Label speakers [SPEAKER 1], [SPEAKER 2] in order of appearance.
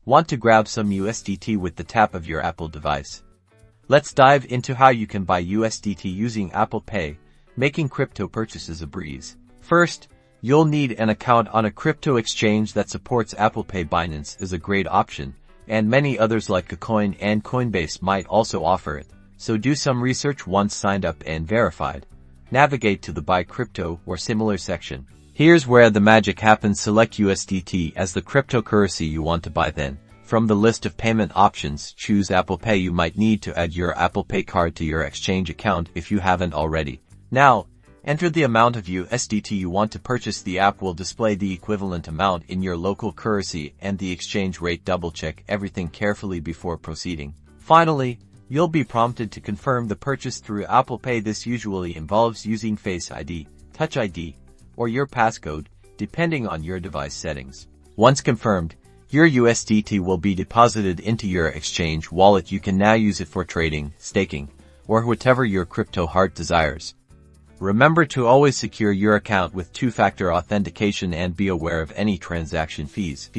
[SPEAKER 1] Want to grab some USDT with the tap of your Apple device? Let's dive into how you can buy USDT using Apple Pay, making crypto purchases a breeze. First, you'll need an account on a crypto exchange that supports Apple Pay. Binance is a great option, and many others like KuCoin and Coinbase might also offer it. So do some research once signed up and verified. Navigate to the Buy Crypto or Similar section. Here's where the magic happens. Select USDT as the cryptocurrency you want to buy. Then, from the list of payment options, choose Apple Pay. You might need to add your Apple Pay card to your exchange account if you haven't already. Now, enter the amount of USDT you want to purchase. The app will display the equivalent amount in your local currency and the exchange rate. Double-check everything carefully before proceeding. Finally, you'll be prompted to confirm the purchase through Apple Pay. This usually involves using Face ID, Touch ID, or your passcode, depending on your device settings. Once confirmed, your USDT will be deposited into your exchange wallet. You can now use it for trading, staking, or whatever your crypto heart desires. Remember to always secure your account with two-factor authentication and be aware of any transaction fees.